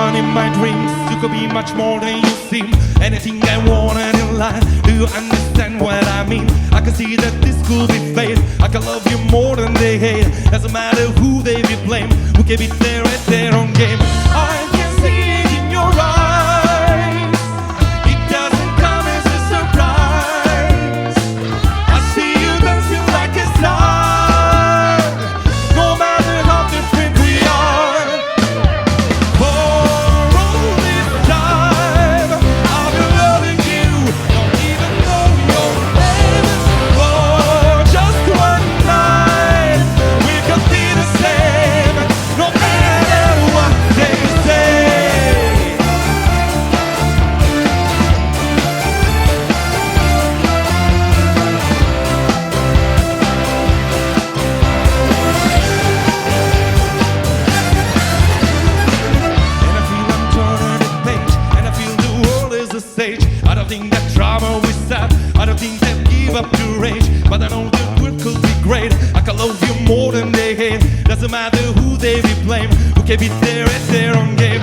one in my dreams. You could be much more than you seem. Anything I wanted in life. Do you understand what I mean? I can see that this could be fate. I can love you more than they hate. Doesn't matter who they be blame. We can be there at their own game. I can see it in your eyes. It doesn't come as a surprise. I see you dancing like a star. No matter how different we are. For all this time, I've been loving you. Don't even know your name. For just one night, we could be the same. No matter what they say. And I feel I'm turning the page, and I feel the world is a stage. I don't think that drama will stop. I don't think they'll give up to rage. But I know the world could be great. I can love you more than they hate. Doesn't matter who they be blame. We can be there at their own game.